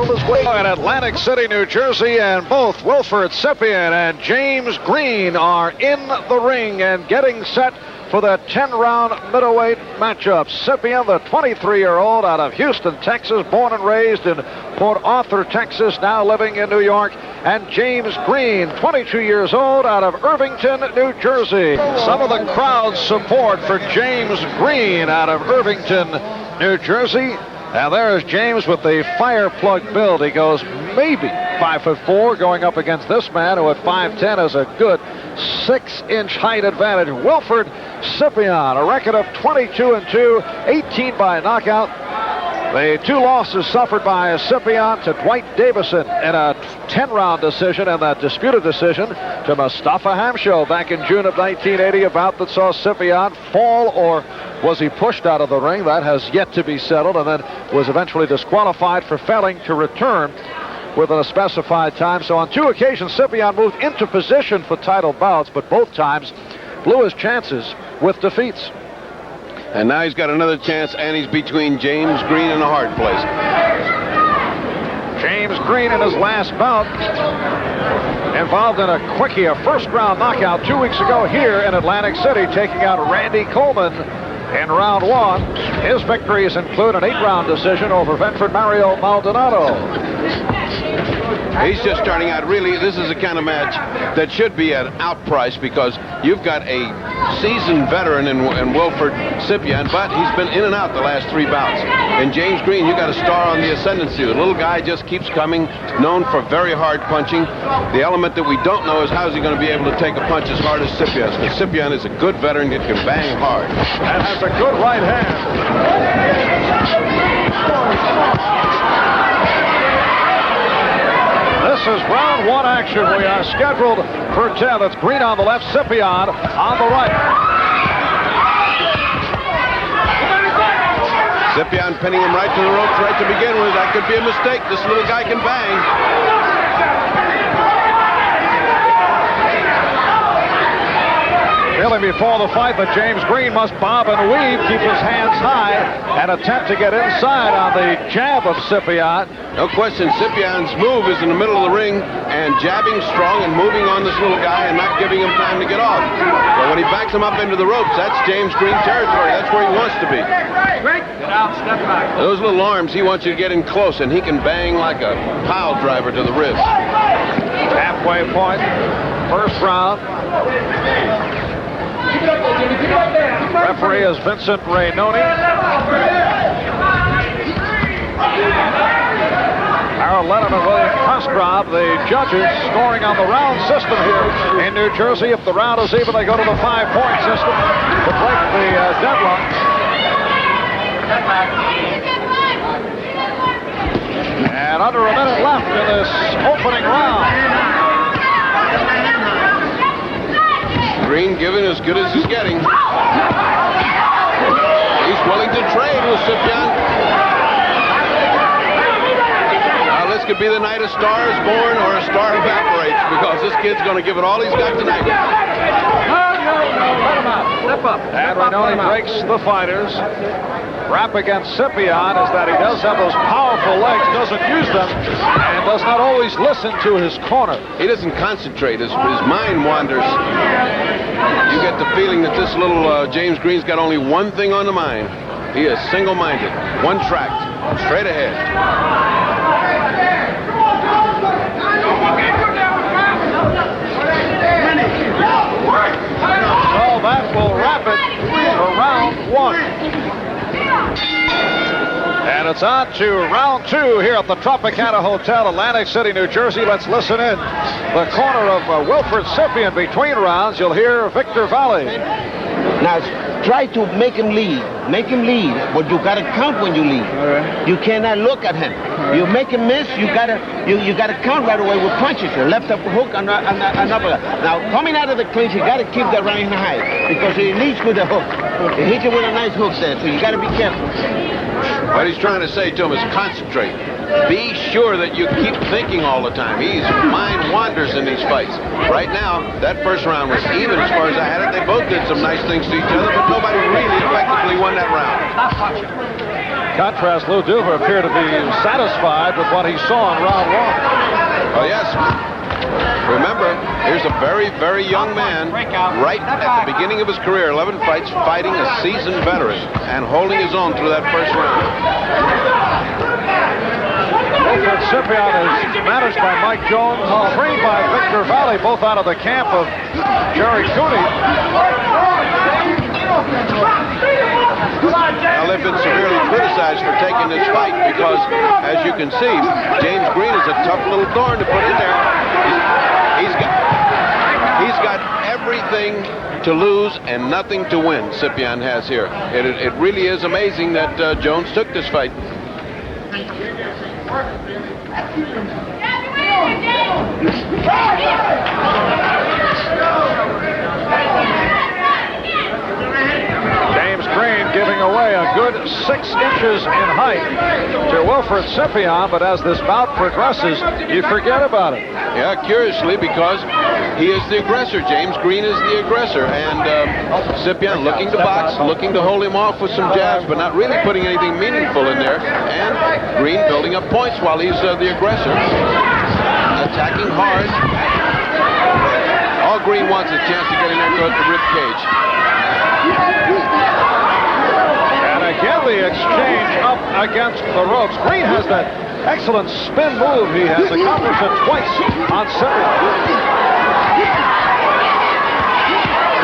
battled his way in Atlantic City, New Jersey, and both Wilford Scypion and James Green are in the ring and getting set for the 10-round middleweight matchup. Scypion, the 23-year-old out of Houston, Texas, born and raised in Port Arthur, Texas, now living in New York. And James Green, 22 years old, out of Irvington, New Jersey. Some of the crowd support for James Green out of Irvington, New Jersey. And there's James with the fire plug build. He goes maybe 5'4", going up against this man who at 5'10" has a good 6-inch height advantage. Wilford Scypion, a record of 22-2, 18 by knockout. The two losses suffered by Scypion to Dwight Davison in a 10-round decision, and that disputed decision to Mustafa Hamsho back in June of 1980, a bout that saw Scypion fall, or was he pushed out of the ring? That has yet to be settled, and then was eventually disqualified for failing to return within a specified time. So on two occasions, Scypion moved into position for title bouts, but both times blew his chances with defeats. And now he's got another chance, and he's between James Green and a hard place. James Green in his last bout involved in a quickie, a first-round knockout 2 weeks ago here in Atlantic City, taking out Randy Coleman in round one. His victories include an 8-round decision over veteran Mario Maldonado. He's just starting out. Really, this is the kind of match that should be at outprice, because you've got a seasoned veteran in Wilford Scypion, but he's been in and out the last 3 bouts. And James Green, you got a star on the ascendancy. The little guy just keeps coming, known for very hard punching. The element that we don't know is how is he going to be able to take a punch as hard as Scypion. Because Scypion is a good veteran that can bang hard. And has a good right hand. This is round one action. We are scheduled for 10. It's Green on the left, Scypion on the right. Scypion pinning him right to the ropes right to begin with. That could be a mistake. This little guy can bang. Feeling before the fight that James Green must bob and weave, keep his hands high, and attempt to get inside on the jab of Scypion. No question, Scipion's move is in the middle of the ring and jabbing strong and moving on this little guy and not giving him time to get off. But when he backs him up into the ropes, that's James Green territory. That's where he wants to be. Get out, step back. Those little arms, he wants you to get in close, and he can bang like a pile driver to the ribs. Halfway point, first round. Referee is Vincent Rainoni. Harold Lennon and William Kostrov, the judges, scoring on the round system here in New Jersey. If the round is even, they go to the 5-point system to break the deadlock. And under a minute left in this opening round. Green giving as good as he's getting. He's willing to trade with Scypion. Now this could be the night a star is born or a star evaporates, because this kid's going to give it all he's got tonight. Let him out. Step up. And Rainoni breaks the fighters. Rap against Scypion is that he does have those powerful legs, doesn't use them, and does not always listen to his corner. He doesn't concentrate. His mind wanders. You get the feeling that this little James Green's got only one thing on the mind. He is single-minded, one track, straight ahead. So that will wrap it for round one. And it's on to round two here at the Tropicana Hotel, Atlantic City, New Jersey. Let's listen in. The corner of Wilford Scypion. Between rounds, you'll hear Victor Valley. Now, try to make him lead. Make him lead, but you gotta count when you lead. Right. You cannot look at him. Right. You make him miss, you gotta count right away with punches. A left up hook and another. Now, coming out of the clinch, you gotta keep the right hand high, because he leads with the hook. He hits you with a nice hook there, so you gotta be careful. What he's trying to say to him is concentrate. Be sure that you keep thinking all the time. His mind wanders in these fights. Right now, that first round was even as far as I had it. They both did some nice things to each other, but nobody really effectively won that round. contrast, Lou Duva appeared to be satisfied with what he saw in round 1. Oh, yes. Remember, here's a very, very young man right at the beginning of his career, 11 fights, fighting a seasoned veteran and holding his own through that first round. Wilford Scypion is managed by Mike Jones, trained by Victor Valley, both out of the camp of Jerry Cooney. Now, they've been severely criticized for taking this fight because, as you can see, James Green is a tough little thorn to put in there. He's got everything to lose and nothing to win, Scypion has here. It really is amazing that Jones took this fight. James Green giving away a good 6 inches in height to Wilford Scypion, but as this bout progresses, you forget about it. Yeah, curiously, because he is the aggressor. James Green is the aggressor, and Scypion looking to box, looking to hold him off with some jabs, but not really putting anything meaningful in there, and Green building up points while he's the aggressor, attacking hard. All Green wants is a chance to get in there and go at the rib cage. And again, the exchange up against the ropes. Green has that excellent spin move. He has accomplished it twice on Scypion.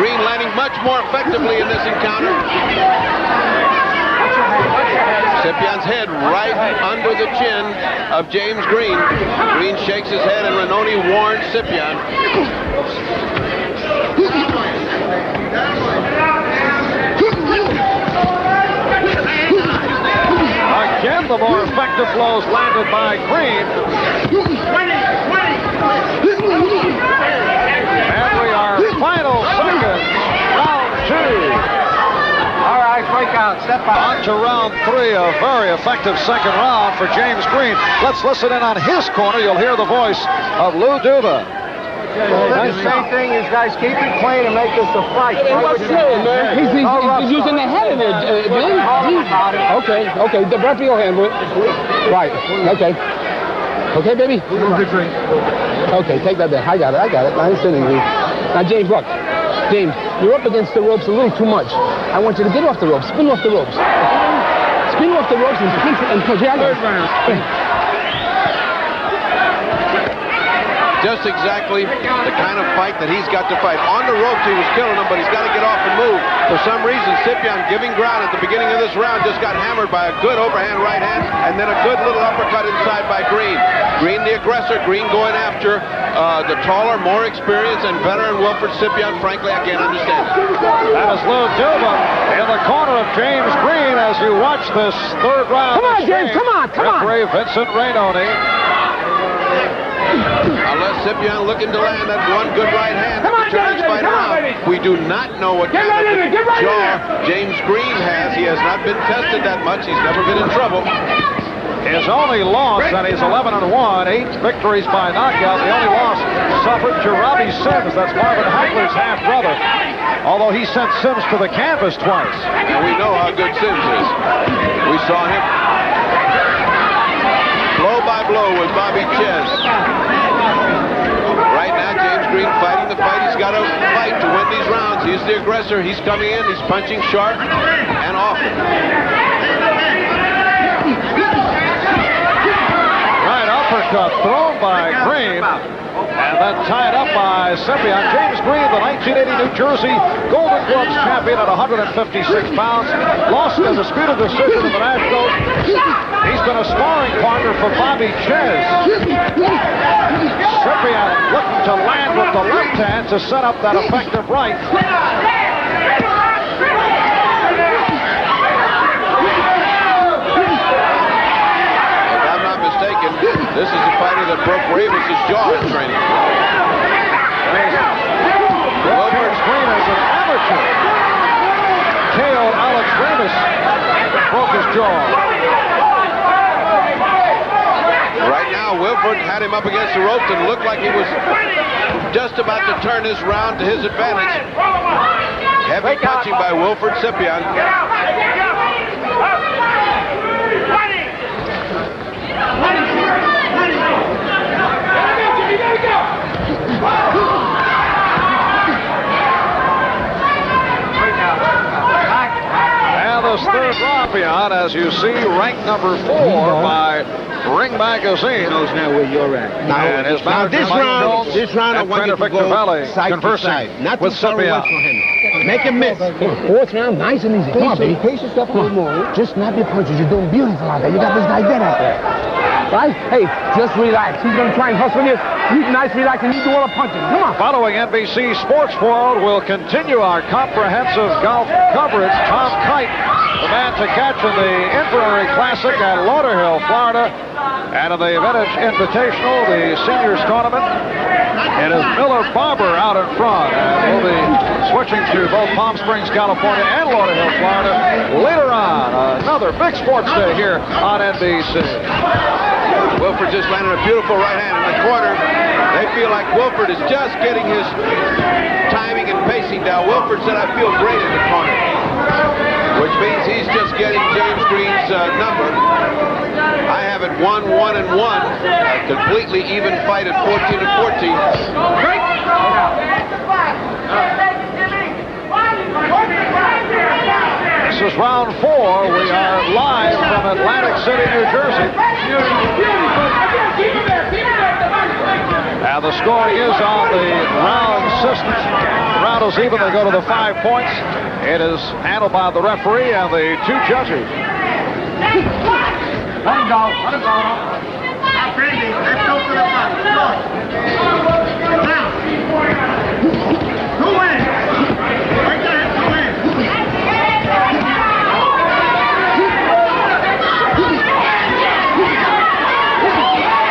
Green landing much more effectively in this encounter. Scypion's head right under the chin of James Green. Green shakes his head, and Ranoni warns Scypion. Again, the more effective blows landed by Green. And we are final seconds, round 2. All right, break out. Step out. On to round 3, a very effective second round for James Green. Let's listen in on his corner. You'll hear the voice of Lou Duva. The same thing is, guys, keep it clean and make this a fight. What's saying, man? He's using the head of it. Okay. The referee will handle it. Right. Okay. Okay, baby? Okay, take that there. I got it. I'm sitting here. Now, James, look. James, you're up against the ropes a little too much. I want you to get off the ropes. Spin off the ropes. Spin off the ropes and punch. Yeah, I got it. Just exactly the kind of fight that he's got to fight. On the ropes, he was killing him, but he's got to get off and move. For some reason, Scypion giving ground at the beginning of this round just got hammered by a good overhand right hand and then a good little uppercut inside by Green. Green the aggressor, Green going after the taller, more experienced and veteran Wilford Scypion. Frankly, I can't understand it. That is Lou Duva in the corner of James Green as you watch this third round. Come on, James, come on. Referee Vincent Rainoni. Unless Scypion looking to land that one good right hand to turn his fight around. We do not know what kind of jaw James Green has. He has not been tested that much. He's never been in trouble. His only loss, and he's 11-1, 8 victories by knockout. The only loss suffered to Robbie Sims. That's Marvin Hagler's half-brother. Although he sent Sims to the canvas twice. And we know how good Sims is. We saw him blow by blow with Bobby Ches. Right now, James Green fighting the fight. He's got to fight to win these rounds. He's the aggressor. He's coming in. He's punching sharp and often. Right uppercut thrown by Green. And then tied up by Scypion. James Green, the 1980 New Jersey Golden Gloves champion at 156 pounds. Lost a disputed decision in the Nationals. He's been a sparring partner for Bobby Ches. Scypion looking to land with the left hand to set up that effective right. This is a fighter that broke Ravis's jaw in training. Wilford Green as an amateur KO'd Alex Ravis, broke his jaw. Right now, Wilford had him up against the ropes and looked like he was just about to turn this round to his advantage. Heavy punching by Wilford Scypion. Scypion, as you see, ranked number 4 by Ring Magazine. Knows now where you're at. And his manager, this round, I want you to Victor go Valley side to conversing side. Not with too far away Scypion. from him. Make him miss. Fourth round, nice and easy. Come on, baby. Pace yourself a little more. Just snap your punches. You're doing beautiful out there. You got this guy dead out there. Right? Hey, just relax. He's going to try and hustle you. You nice, relax, and you do all the punching. Come on. Following NBC Sports World, we'll continue our comprehensive golf coverage. Tom Kite, the man to catch in the Inverary Classic at Lauderhill, Florida. And in the Vintage Invitational, the seniors tournament, it is Miller Barber out in front. And we'll be switching to both Palm Springs, California and Lauderhill, Florida later on. Another big sports day here on NBC. Wilford just landed a beautiful right hand in the corner. They feel like Wilford is just getting his timing and pacing down. Wilford said, I feel great in the corner, which means he's just getting James Green's number. I have it 1-1-1, a completely even fight at 14-14. This is round 4. We are live from Atlantic City, New Jersey. And the scoring is on the round system. The round is even. They go to the 5 points. It is handled by the referee and the 2 judges. Let him go. Let him go. Not crazy. Let's go for the front. Now. Who wins? Right there. Who wins?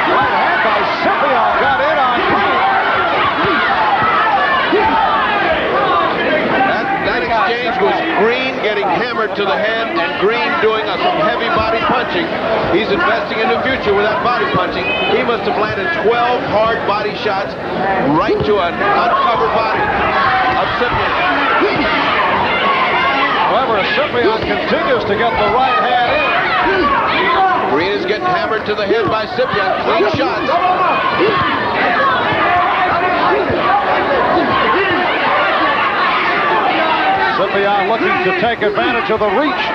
Right hand by Scypion got in on Green. That exchange was Green getting hammered to the head and Green doing some heavy body punching. He's investing in the future with that body punching. He must have landed 12 hard body shots right to an uncovered body of Scypion. However, Scypion continues to get the right hand in. Green is getting hammered to the head by Scypion. Clean shots. Scypion looking to take advantage of the reach.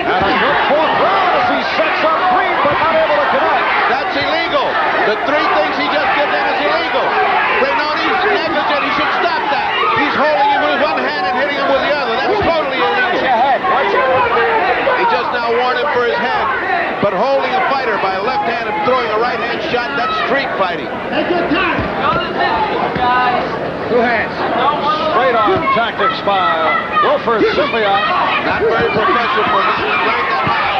And a good 4th round as he sets up Green, but not able to connect. That's illegal. The 3 things he just did then is illegal. Brenone's negligent. He should stop that. He's holding him with one hand and hitting him with the other. That's totally illegal. He just now warned him for his head. But holding a fighter by a left hand and throwing a right hand shot, that's street fighting. Take your time. 2 hands. Straight arm tactics by Wilford Scypion. Not very professional for not to break that high.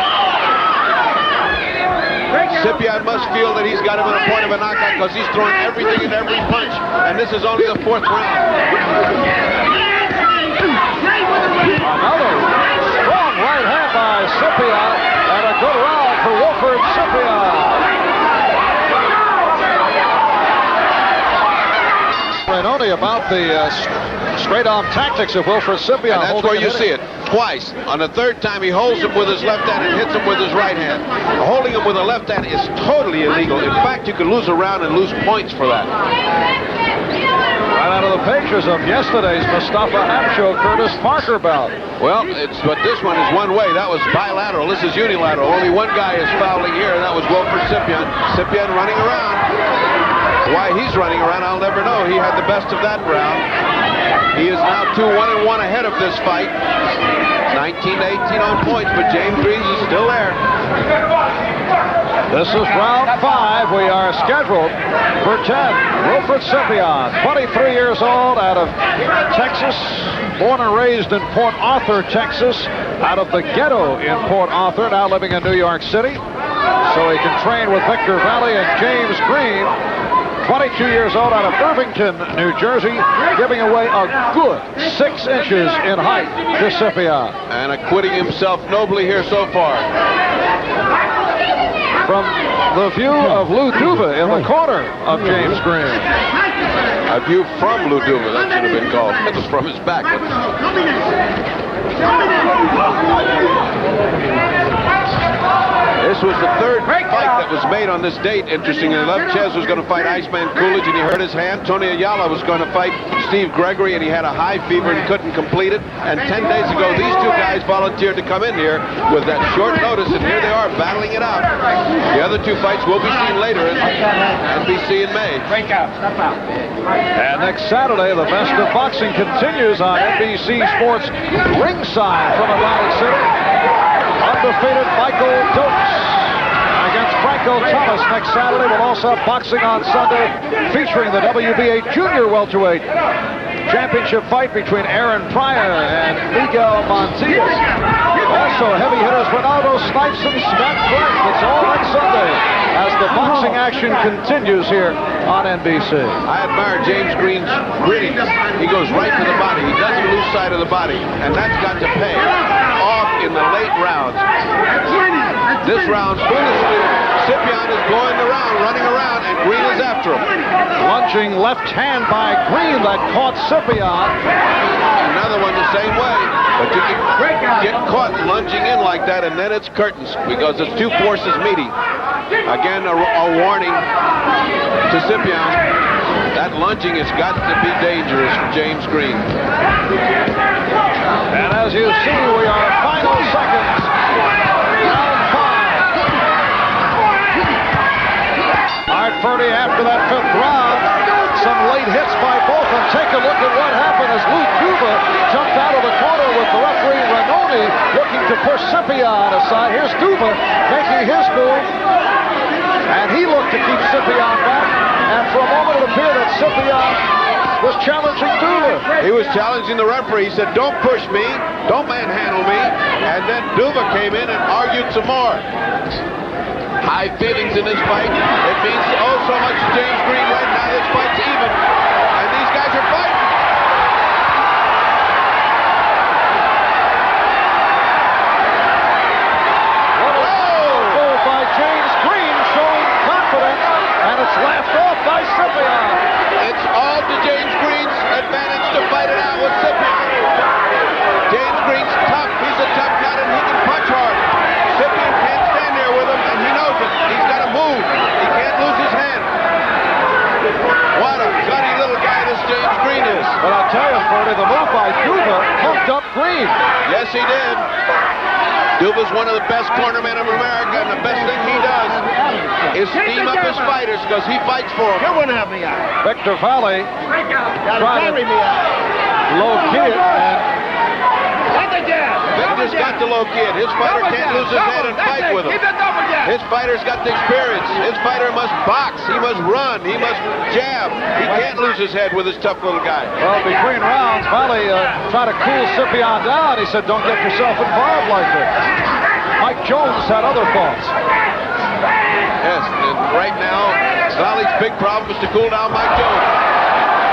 Scypion must feel that he's got him at a point of a knockout because he's throwing everything in every punch. And this is only the 4th round. Another strong right hand by Scypion. And a good round for Wilford Scypion. Only about the straight-arm tactics of Wilford Scypion. And that's where you see it. Twice. On the 3rd time, he holds him with his left hand and hits him with his right hand. Holding him with a left hand is totally illegal. In fact, you could lose a round and lose points for that. Right out of the pages of yesterday's Mustafa Hamsho Curtis Parker bout. Well, but this one is one way. That was bilateral. This is unilateral. Only one guy is fouling here, and that was Wilford Scypion. Scypion running around. Why he's running around, I'll never know. He had the best of that round. He is now 2-1-1 ahead of this fight. 19-18 on points, but James Green is still there. This is round 5. We are scheduled for 10. Wilford Scypion, 23 years old, out of Texas, born and raised in Port Arthur, Texas, out of the ghetto in Port Arthur, now living in New York City, so he can train with Victor Valley and James Green. 22 years old, out of Irvington, New Jersey, giving away a good 6 inches in height to Scypion. And acquitting himself nobly here so far. From the view of Lou Duva in the corner of James Green. A view from Lou Duva, that should have been called. It was from his back. This was the third fight that was made on this date. Interestingly enough, Ches was going to fight Iceman Coolidge, and he hurt his hand. Tony Ayala was going to fight Steve Gregory, and he had a high fever and couldn't complete it. And 10 days ago, these two guys volunteered to come in here with that short notice, and here they are battling it out. The other two fights will be seen later in NBC in May. Break out. Step out. And next Saturday, the best of boxing continues on NBC Sports ringside from Atlantic City. Undefeated Michael Dokes against Franco Thomas next Saturday. We'll also have boxing on Sunday featuring the WBA Junior Welterweight Championship fight between Aaron Pryor and Miguel Montiel. Also, heavy hitters Ronaldo Snipes and Scott Frank. It's all next Sunday as the boxing action continues here on NBC. I admire James Green's grittiness. He goes right to the body. He doesn't lose sight of the body, and that's got to pay off in the late rounds. This round, foolishly, Scypion is going around, running around, and Green is after him. Lunging left hand by Green that caught Scypion. Another one the same way. But you can get caught lunging in like that, and then it's curtains because it's two forces meeting. Again, a warning to Scypion. That lunging has got to be dangerous for James Green. And as you see, we are final seconds. Round 5. Art Ferdy after that 5th round. Some late hits by both, and take a look at what happened as Lou Cuba jumped out of the corner with the referee Ranoni looking to push Scypion aside. Here's Duva making his move, and he looked to keep Scypion back, and for a moment it appeared that Scypion was challenging Duva. He was challenging the referee. He said, don't push me, don't manhandle me, and then Duva came in and argued some more. High feelings in this fight. It means oh so much to James Green right now. This fight's even, and these guys are fighting. What a goal by James Green, showing confidence, and it's laughed off by Scypion. It's all to James Green's advantage to fight it out with Scypion. James Green's tough. He's a tough nut, and he can punch hard. Scypion can't stand there with him, and he knows it. He's got to move. He can't lose his head. What a gutty little guy this James Green is. But I'll tell you, Ferdy, the move by Duva pumped up Green. Yes, he did. Duva's one of the best cornermen of America, and the best thing he does is steam up his fighters because he fights for them. You wouldn't have me out. Victor Valley tried Carry to me out. low key it, and Victor's got the low kid. His fighter can't lose his head and fight with him. His fighter's got the experience. His fighter must box. He must run. He must jab. He can't lose his head with this tough little guy. well, between rounds, Valley tried to cool Scypion down. He said, don't get yourself involved like this. Mike Jones had other thoughts. Yes, and right now, Valley's big problem is to cool down Mike Jones.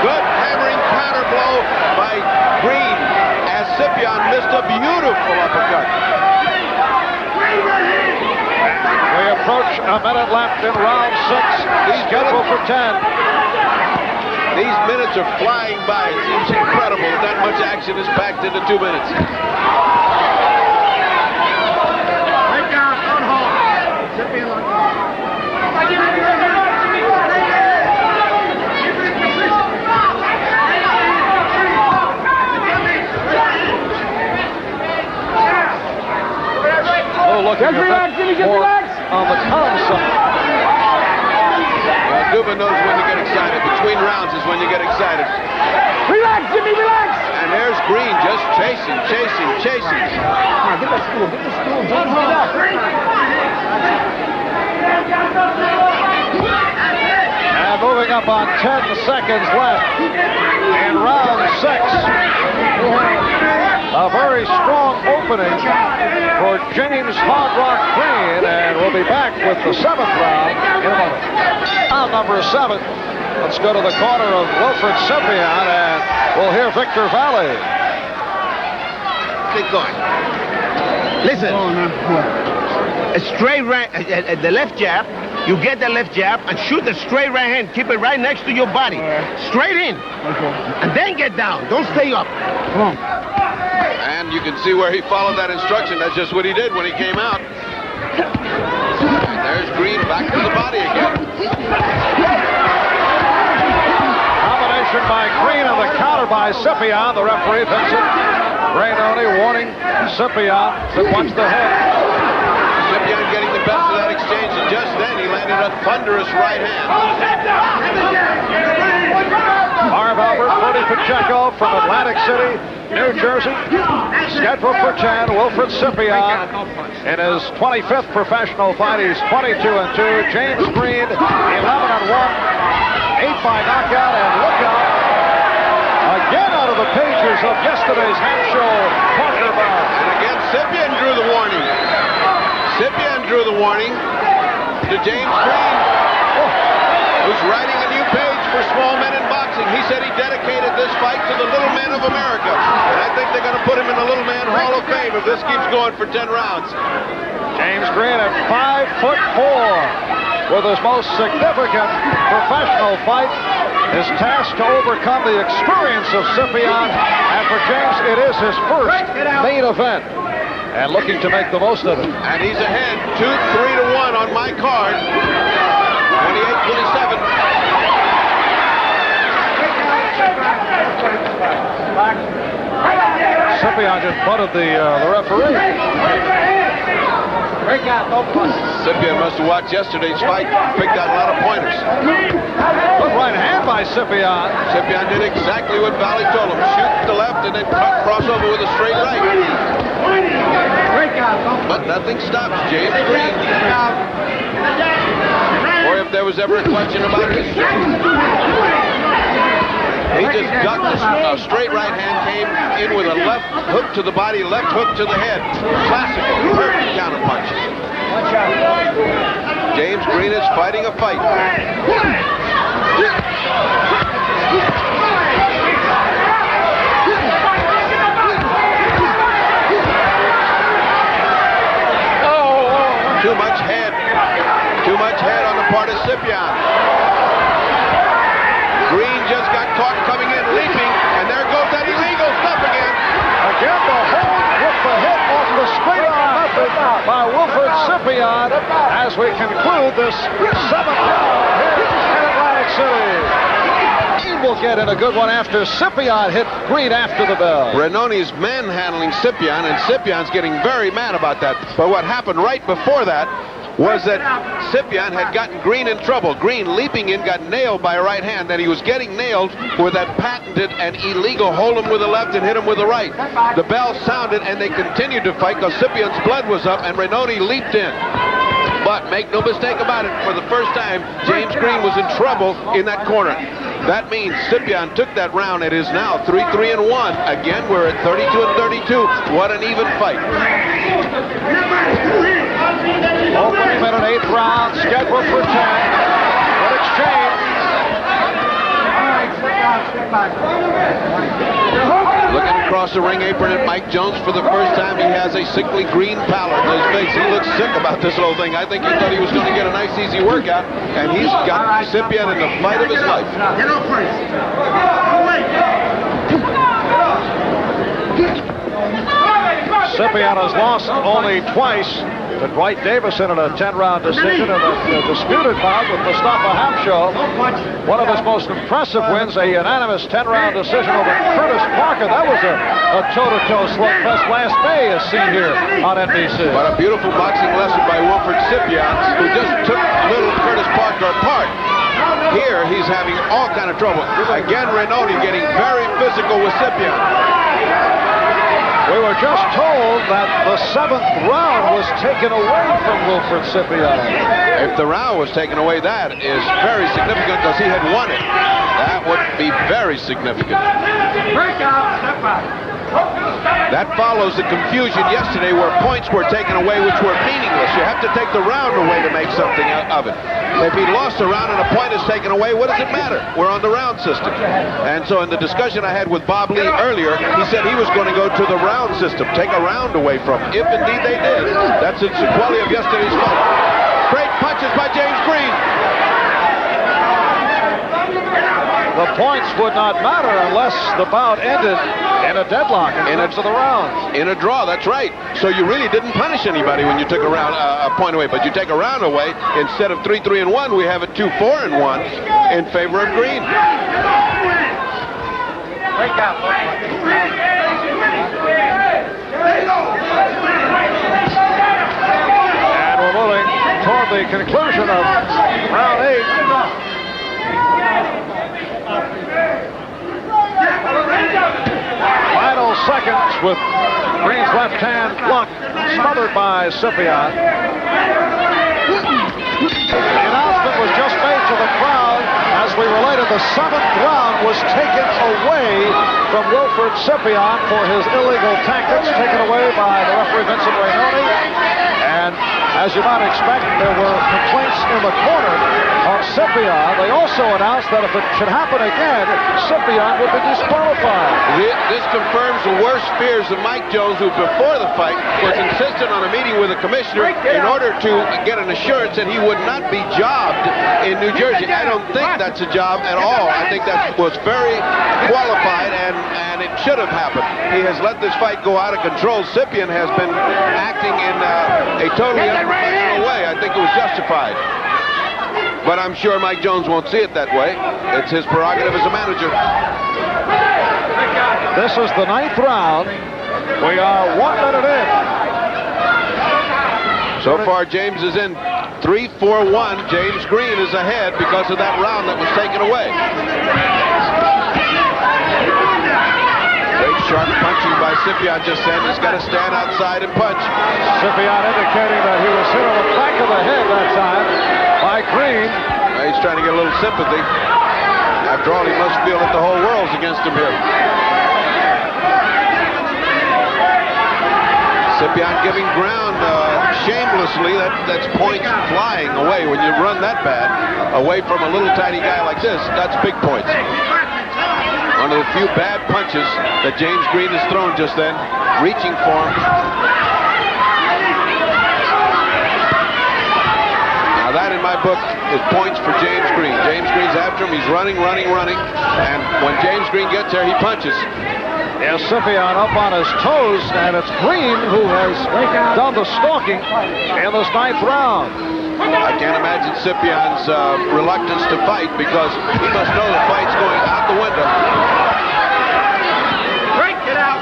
Good hammering counter blow by Green as Scypion missed a beautiful uppercut. We approach a minute left in round 6. Scheduled for 10. These minutes are flying by. It seems incredible that that much action is packed into 2 minutes. Oh, look at more on the calm side. Duva knows when to get excited. Between rounds is when you get excited. Relax, Jimmy, relax. And there's Green just chasing. Come on, get the stool, Jimmy, get up. And moving up on 10 seconds left in round 6. A very strong opening for James Hard Rock Green, and we'll be back with the 7th round in a moment. Round number 7. Let's go to the corner of Wilford Scypion, and we'll hear Victor Valley. Keep going. Listen. A straight right, the left jab. You get the left jab and shoot the straight right hand. Keep it right next to your body. Straight in. And then get down. Don't stay up. Come on. And you can see where he followed that instruction. That's just what he did when he came out. Green back to the body again. Combination by Green and the counter by Scypion. The referee thinks it. Rainoni warning Scypion to punch the head. Scypion getting the best of that exchange, and just then he landed a thunderous right hand. Marv Albert, Bertie Pacheco from Atlantic City, New Jersey. Scheduled for 10, Wilford Scypion. In his 25th professional fight, he's 22-2. James Green, 11-1. 8 by knockout, and look out. Again out of the pages of yesterday's Hampshire Parker bout. And again, Scypion drew the warning. Scypion drew the warning to James Green, who's writing a new page for small men in boxing. He said he dedicated this fight to the little men of America. And I think they're going to put him in the Little Man Hall of Fame if this keeps going for 10 rounds. James Green at 5'4", with his most significant professional fight, is tasked to overcome the experience of Scypion. And for James, it is his first main event, and looking to make the most of it. And he's ahead 2-3-1 on my card. 28-27. Scypion just butted the referee. Scypion must have watched yesterday's fight, picked out a lot of pointers. Good right hand by Scypion. Scypion did exactly what Valley told him. Shoot to the left and then cross over with a straight right. But nothing stops James Green. Or if there was ever a question about it, he just ducked a straight right hand, came in with a left hook to the body, left hook to the head. Classical, perfect counter punches. James Green is fighting a fight. Too much head. Too much head on the part of Scypion. Green just got caught coming in, leaping, and there goes that illegal stuff again. Again, the hold with the hit off the straight arm method by Wilford Scypion as we conclude this 7th round here in Atlantic City. Green will get in a good one after Scypion hit Green after the bell. Rainoni's manhandling Scypion, and Scipion's getting very mad about that. But what happened right before that was that Scypion had gotten Green in trouble. Green, leaping in, got nailed by a right hand. Then he was getting nailed with that patented and illegal hold him with the left and hit him with the right. The bell sounded, and they continued to fight because Scipion's blood was up, and Rainoni leaped in. But make no mistake about it, for the first time, James Green was in trouble in that corner. That means Scypion took that round. It is now 3-3-1. Again, we're at 32-32. What an even fight. Opening minute, 8th round, scheduled for 10. Good exchange. Looking across the ring apron at Mike Jones for the first time, he has a sickly green pallor on his face. He looks sick about this whole thing. I think he thought he was going to get a nice, easy workout, and he's got Scypion in the fight of his life. Scypion has lost only twice to Dwight Davison in a 10-round decision in a disputed bout with Mustafa Hamsho. One of his most impressive wins, a unanimous 10-round decision over Curtis Parker. That was a toe-to-toe slugfest last May, as seen here on NBC. What a beautiful boxing lesson by Wilford Scypion, who just took little Curtis Parker apart. Here, he's having all kind of trouble. Again, Rainoni getting very physical with Scypion. We were just told that the 7th round was taken away from Wilford Scypion. If the round was taken away, that is very significant because he had won it. That would be very significant. That follows the confusion yesterday where points were taken away which were meaningless. You have to take the round away to make something of it. If he lost a round and a point is taken away, what does it matter? We're on the round system. And so in the discussion I had with Bob Lee earlier, he said he was going to go to the round system, take a round away from him, if indeed they did. That's the sequelae of yesterday's fight. Great punches by James Green. The points would not matter unless the bout ended In a deadlock in terms of the rounds. In a draw, that's right. So you really didn't punish anybody when you took a point away, but you take a round away. Instead of 3-3-1, we have it 2-4-1 in favor of Green. And we're moving toward the conclusion of round 8. Final seconds with Green's left hand blocked, smothered by Scypion. The announcement was just made to the crowd. As we related, the 7th round was taken away from Wilford Scypion for his illegal tactics, taken away by the referee Vincent Rainoni. And as you might expect, there were complaints in the corner of Scypion. They also announced that if it should happen again, Scypion would be disqualified. This confirms the worst fears of Mike Jones, who before the fight was insistent on a meeting with the commissioner in order to get an assurance that he would not be jobbed in New Jersey. I don't think that's a job at all. I think that was very qualified, and it should have happened. He has let this fight go out of control. Scypion has been acting in a totally unprofessional way. I think it was justified. But I'm sure Mike Jones won't see it that way. It's his prerogative as a manager. This is the 9th round. We are 1 minute in. So far, James is in 3-4-1. James Green is ahead because of that round that was taken away. Great sharp punching by Scypion just then. He's got to stand outside and punch. Scypion indicating that he was hit on the back of the head that time by Green. He's trying to get a little sympathy. After all, he must feel that the whole world's against him here. Scypion giving ground shamelessly. That's points flying away. When you run that bad away from a little tiny guy like this, that's big points. One of the few bad punches that James Green has thrown just then, reaching for him. Now that, in my book, is points for James Green. James Green's after him. He's running. And when James Green gets there, he punches. Yes, Scypion up on his toes, and it's Green who has done the stalking in this 9th round. I can't imagine Scipion's reluctance to fight, because he must know the fight's going out the window. Get out!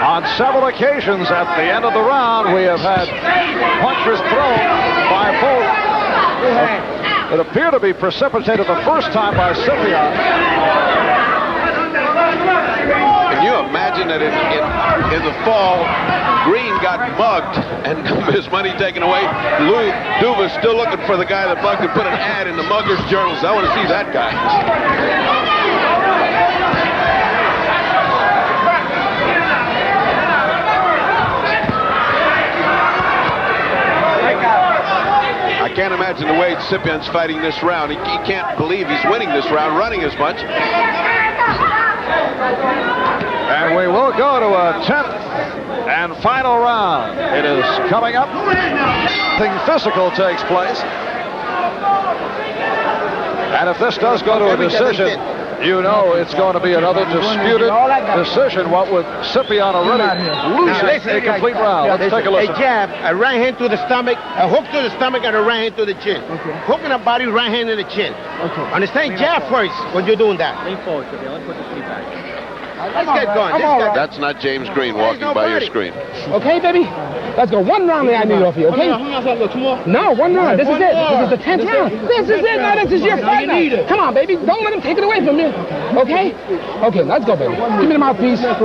On several occasions at the end of the round, we have had punches thrown by both. It appeared to be precipitated the first time by Scypion. Can you imagine that in the fall, Green got mugged and his money taken away? Lou Duva's still looking for the guy that mugged and put an ad in the Muggers Journals. I want to see that guy. I can't imagine the way Scipion's fighting this round. He can't believe he's winning this round, running as much. And we will go to a 10th and final round. It is coming up. Nothing physical takes place. And if this does go to a decision, you know it's going to be another disputed decision. What with Scypion already losing a complete round. Let's take a listen. A jab, a right hand to the stomach, a hook to the stomach, and a right hand to the chin. Okay. Hook in the body, right hand in the chin. Okay. Understand? Jab first when you're doing that. Lean forward, Scypion. Let's put the feet back. Let's get going. That's not James Green walking by your screen. Okay, baby? Let's go. 1 round I need off you, okay? No, 1 round. This is it. This is the 10th round. This is it. Now, this is your fight now. Come on, baby. Don't let him take it away from you. Okay? Okay, let's go, baby. Give me the mouthpiece. And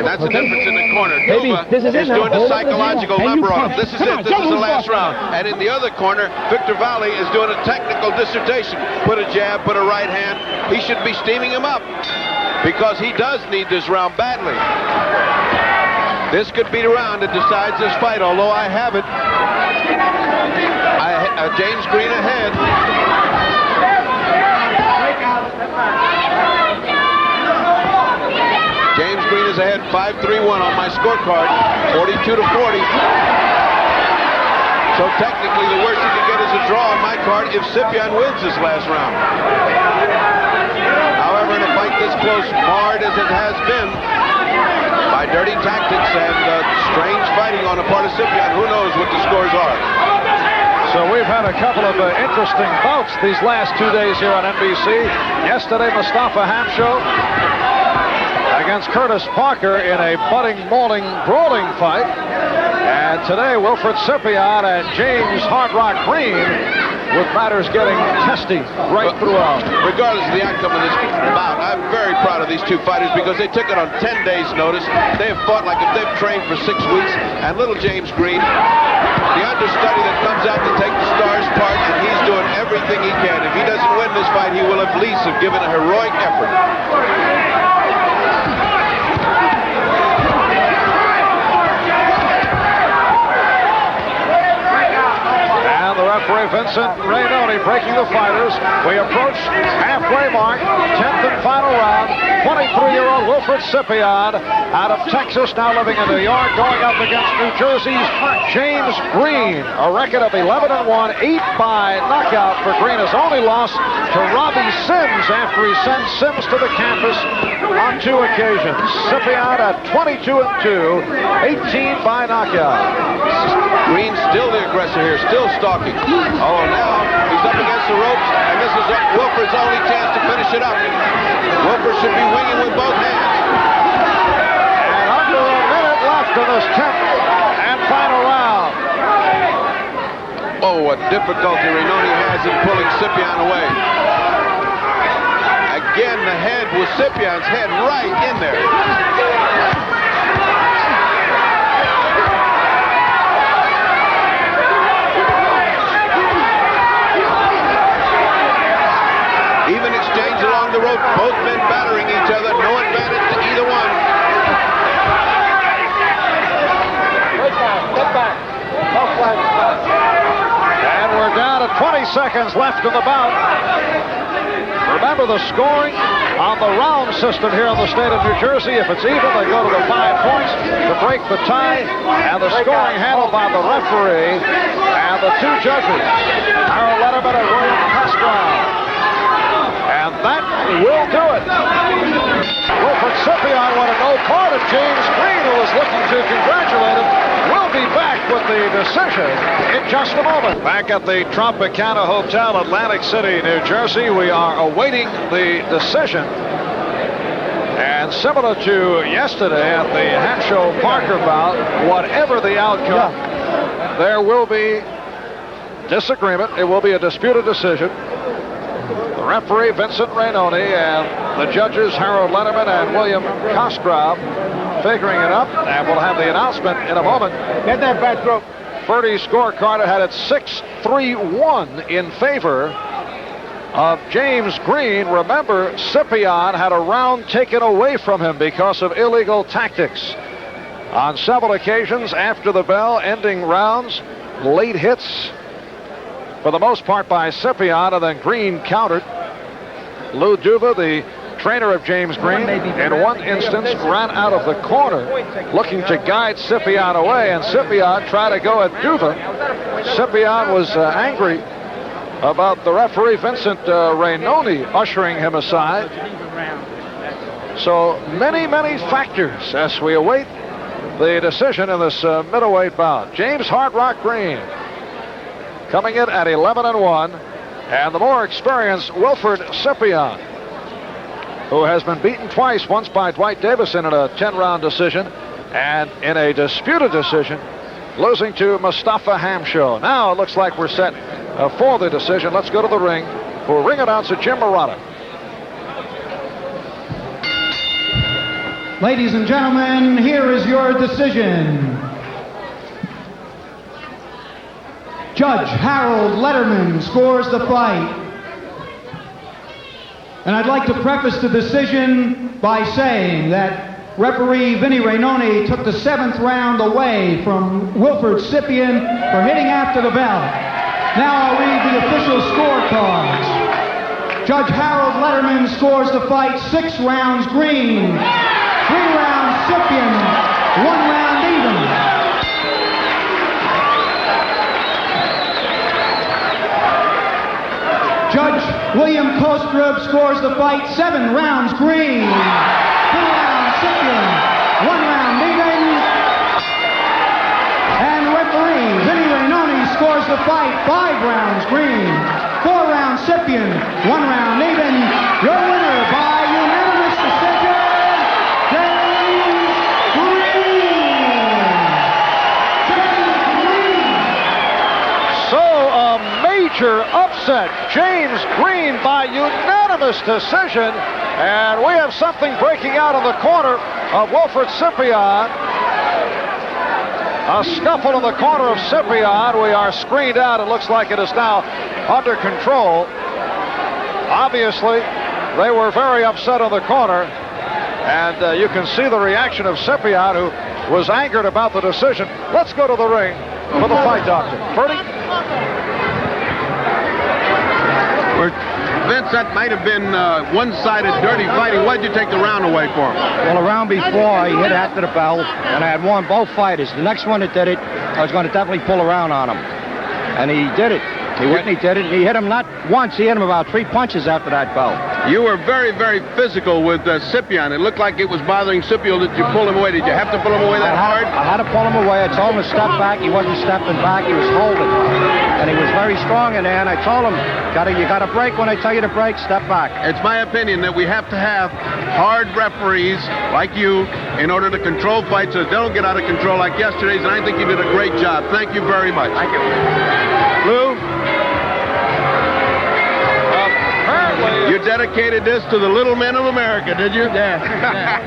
that's the difference in the corner. Baby, Duva this is it now. doing the psychological And you number on him. punch. This is Come it. on, This don't is the lose last fuck. round. And in the other corner, Victor Valley is doing a technical dissertation. Put a jab, put a right hand. He should be steaming him up, because he does need this round badly. This could be the round that decides this fight, although I have it. James Green ahead. James Green is ahead 5-3-1 on my scorecard, 42-40. So technically the worst he can get is a draw on my card if Scypion wins this last round. this close, marred as it has been by dirty tactics and strange fighting on the part of Scypion. Who knows what the scores are? So we've had a couple of interesting bouts these last 2 days here on NBC. Yesterday, Mustafa Hamsho against Curtis Parker in a budding, mauling, brawling fight. And today, Wilford Scypion and James Hard Rock Green, with matters getting testy right throughout. Regardless of the outcome of this bout, I'm very proud of these two fighters because they took it on 10 days' notice. They have fought like if they've trained for 6 weeks. And little James Green, the understudy that comes out to take the star's part, and he's doing everything he can. If he doesn't win this fight, he will at least have given a heroic effort. Referee Vincent Rainoni breaking the fighters. We approach halfway mark, 10th and final round. 23-year-old Wilford Scypion out of Texas, now living in New York, going up against New Jersey's James Green. A record of 11-1, 8 by knockout for Green. His only loss to Robbie Sims after he sent Sims to the campus on 2 occasions. Scypion at 22-2, 18 by knockout. Green still the aggressor here, still stalking. Oh, now he's up against the ropes, and this is Wilford's only chance to finish it up. Wilford should be winging with both hands. And under a minute left in this 10th and final round. Oh, what difficulty Rainoni has in pulling Scypion away. Again, the head was Scipion's head right in there. Even exchange along the rope, both men battering each other, no advantage to either one. And we're down to 20 seconds left in the bout. Remember the scoring on the round system here in the state of New Jersey. If it's even, they go to the 5 points to break the tie. And the scoring handled by the referee and the 2 judges, Harold Letterman and William Cosgrove. And that will do it. Wilford Scypion wanted no part of James Green, who was looking to congratulate him. We'll be back with the decision in just a moment. Back at the Tropicana Hotel, Atlantic City, New Jersey, we are awaiting the decision. And similar to yesterday at the Hamsho Parker bout, whatever the outcome, there will be disagreement. It will be a disputed decision. The referee, Vincent Rainoni, and the judges, Harold Letterman and William Cosgrove, figuring it up, and we'll have the announcement in a moment. Get that back rope. Ferdy's scorecard had it 6-3-1 in favor of James Green. Remember, Scypion had a round taken away from him because of illegal tactics. On several occasions after the bell, ending rounds, late hits, for the most part by Scypion, and then Green countered. Lou Duva, the trainer of James Green, in one instance ran out of the corner looking to guide Scypion away, and Scypion tried to go at Duva. Scypion was angry about the referee, Vincent Rainoni, ushering him aside. So many factors as we await the decision in this middleweight bout. James Hard Rock Green coming in at 11-1, and the more experienced Wilford Scypion, who has been beaten twice, once by Dwight Davison in a 10-round decision, and in a disputed decision, losing to Mustafa Hamsho. Now it looks like we're set for the decision. Let's go to the ring for ring announcer Jim Murata. Ladies and gentlemen, here is your decision. Judge Harold Letterman scores the fight. And I'd like to preface the decision by saying that referee Vinny Rainoni took the 7th round away from Wilford Scypion for hitting after the bell. Now I'll read the official scorecards. Judge Harold Letterman scores the fight 6 rounds Green, 3 rounds Scypion, 1 round even. Judge William Kostrup scores the fight 7 rounds green. 2 rounds Scypion, 1 round Negan. And referee Vinny Rainoni scores the fight 5 rounds green. 4 rounds Scypion, 1 round Negan. Your winner by unanimous decision, James Green. So a major upset. James Green by unanimous decision. And we have something breaking out in the corner of Wilford Scypion. A scuffle in the corner of Scypion. We are screened out. It looks like it is now under control. Obviously, they were very upset in the corner. And you can see the reaction of Scypion, who was angered about the decision. Let's go to the ring for the fight, Doctor. Bertie? Vince, that might have been one-sided dirty fighting. Why'd you take the round away for him? Well, a round before, he hit after the bell, and I had won both fighters. The next one that did it, I was going to definitely pull around on him. And he did it. He went and he did it. He hit him not once. He hit him about 3 punches after that bell. You were very, very physical with Scypion. It looked like it was bothering Scypion that you pull him away. Did you have to pull him away that hard? I had to pull him away. I told him to step back. He wasn't stepping back. He was holding. And he was very strong in there. And I told him, you got to break when I tell you to break. Step back. It's my opinion that we have to have hard referees like you in order to control fights so that they don't get out of control like yesterday's. And I think you did a great job. Thank you very much. Thank you. Lou? You dedicated this to the little men of America, did you? Yeah,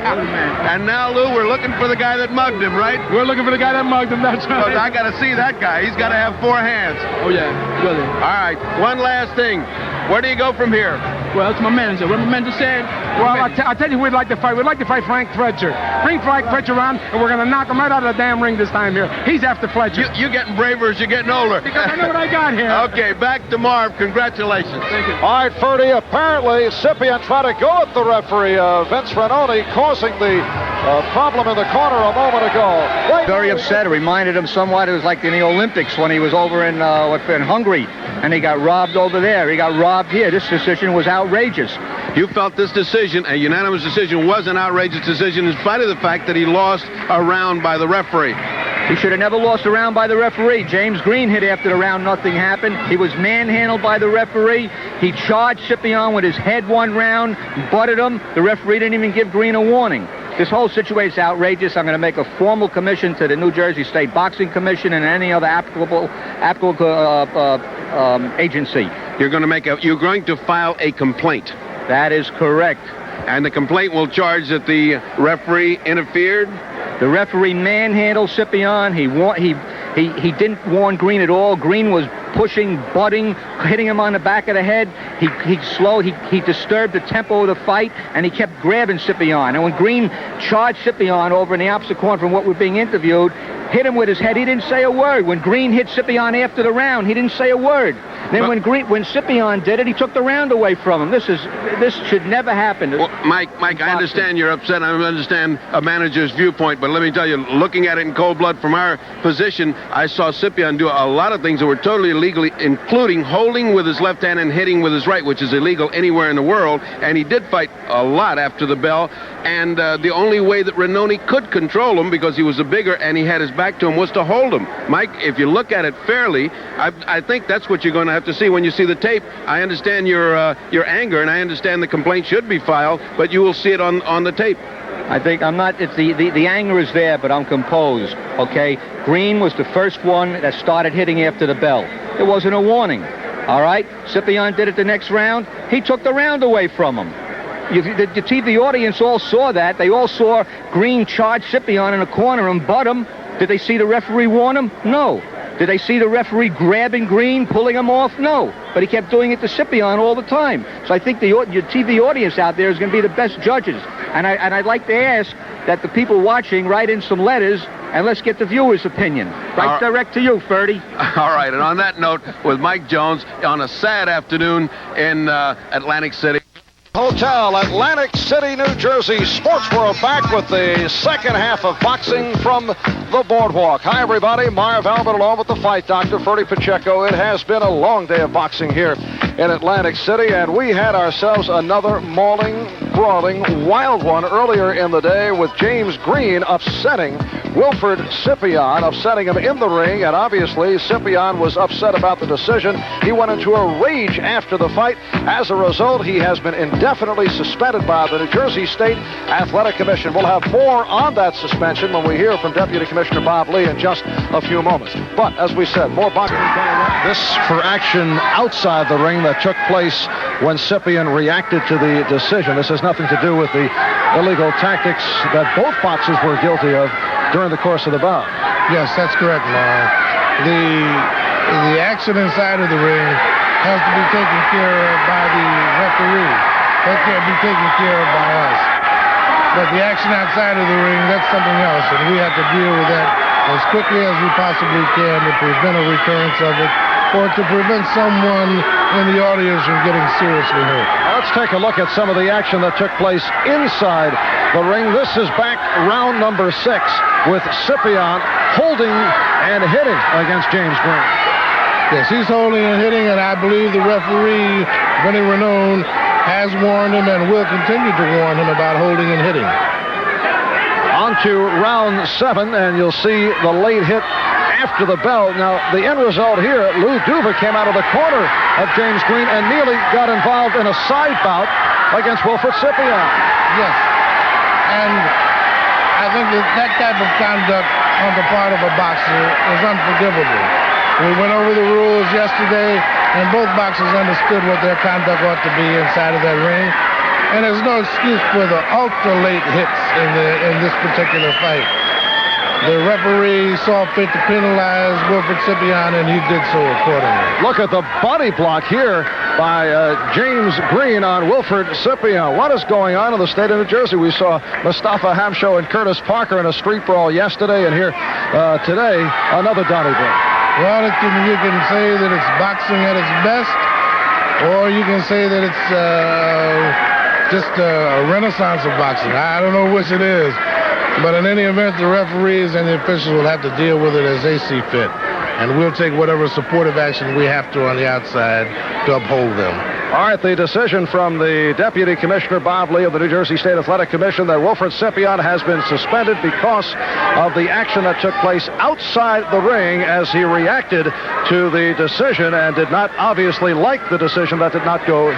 little man. And now, Lou, we're looking for the guy that mugged him, right? We're looking for the guy that mugged him, that's right. Well, I got to see that guy. He's got to have 4 hands. Oh, yeah, really. All right, one last thing. Where do you go from here? Well, it's my manager. What my manager said? Well, I tell you who we'd like to fight. We'd like to fight Frank Fletcher. Bring Frank Fletcher around, and we're going to knock him right out of the damn ring this time here. He's after Fletcher. You getting braver as you're getting older. Because I know what I got here. Okay, back to Marv. Congratulations. Thank you. All right, Ferdy, apparently Scypion tried to go at the referee, Vince Rainoni, causing the problem in the corner a moment ago. Very upset. It reminded him somewhat. It was like in the Olympics when he was over in Hungary, and he got robbed over there. He got robbed here. This decision was outrageous. You felt this decision, a unanimous decision, was an outrageous decision in spite of the fact that he lost a round by the referee. He should have never lost a round by the referee. James Green hit after the round. Nothing happened. He was manhandled by the referee. He charged Scypion with his head 1 round, butted him. The referee didn't even give Green a warning. This whole situation is outrageous. I'm going to make a formal commission to the New Jersey State Boxing Commission and any other applicable agency. You're going to file a complaint. That is correct. And the complaint will charge that the referee interfered? The referee manhandled Scypion. He didn't warn Green at all. Green was pushing, butting, hitting him on the back of the head. He disturbed the tempo of the fight, and he kept grabbing Scypion. And when Green charged Scypion over in the opposite corner from what we're being interviewed, hit him with his head, he didn't say a word. When Green hit Scypion after the round, he didn't say a word. Then when Scypion did it, he took the round away from him. This should never happen. Well, Mike, I understand you're upset. I understand a manager's viewpoint, but let me tell you, looking at it in cold blood from our position, I saw Scypion do a lot of things that were totally illegal, including holding with his left hand and hitting with his right, which is illegal anywhere in the world. And he did fight a lot after the bell. And the only way that Rainoni could control him, because he was a bigger and he had his back to him, was to hold him. Mike, if you look at it fairly, I think that's what you're going to have to see when you see the tape. I understand your anger, and I understand the complaint should be filed, but you will see it on the tape. I think I'm not. It's the anger is there, but I'm composed. Okay, Green was the first one that started hitting after the bell. It wasn't a warning. All right, Scypion did it the next round. He took the round away from him. The TV audience all saw that. They all saw Green charge Scypion in a corner and butt him. Did they see the referee warn him? No. Did they see the referee grabbing Green, pulling him off? No. But he kept doing it to Scypion all the time. So I think your TV audience out there is going to be the best judges. And I'd like to ask that the people watching write in some letters, and let's get the viewer's opinion. Right direct to you, Ferdy. All right. And on that note, with Mike Jones on a sad afternoon in Atlantic City. Hotel, Atlantic City, New Jersey. Sports World back with the second half of boxing from the boardwalk. Hi, everybody. Marv Albert along with the fight doctor, Ferdy Pacheco. It has been a long day of boxing here in Atlantic City, and we had ourselves another mauling, brawling, wild one earlier in the day with James Green upsetting Wilford Scypion, upsetting him in the ring, and obviously Scypion was upset about the decision. He went into a rage after the fight. As a result, he has been indefinitely suspended by the New Jersey State Athletic Commission. We'll have more on that suspension when we hear from Deputy Commissioner Bob Lee in just a few moments. But, as we said, more boxing coming up. This for action outside the ring that took place when Scypion reacted to the decision. This has nothing to do with the illegal tactics that both boxers were guilty of during the course of the bout. Yes, that's correct, Laura. The action inside of the ring has to be taken care of by the referee. That can't be taken care of by us. But the action outside of the ring, that's something else, and we have to deal with that as quickly as we possibly can to prevent a recurrence of it, or to prevent someone in the audience from getting seriously hurt. Let's take a look at some of the action that took place inside the ring. This is back round number 6 with Scypion holding and hitting against James Green. Yes, he's holding and hitting, and I believe the referee, Vinny Ranone, has warned him and will continue to warn him about holding and hitting. On to round 7, and you'll see the late hit after the bell. Now, the end result here, Lou Duva came out of the corner of James Green and nearly got involved in a side bout against Wilford Scypion. Yes, and I think that type of conduct on the part of a boxer is unforgivable. We went over the rules yesterday, and both boxers understood what their conduct ought to be inside of that ring. And there's no excuse for the ultra-late hits in this particular fight. The referee saw fit to penalize Wilford Scypion, and he did so accordingly. Look at the body block here by James Green on Wilford Scypion. What is going on in the state of New Jersey? We saw Mustafa Hamsho and Curtis Parker in a street brawl yesterday, and here today, another Donnybrook. Well, you can say that it's boxing at its best, or you can say that it's just a renaissance of boxing. I don't know which it is. But in any event, the referees and the officials will have to deal with it as they see fit. And we'll take whatever supportive action we have to on the outside to uphold them. All right, the decision from the Deputy Commissioner Bob Lee of the New Jersey State Athletic Commission that Wilford Scypion has been suspended because of the action that took place outside the ring as he reacted to the decision and did not obviously like the decision that did not go his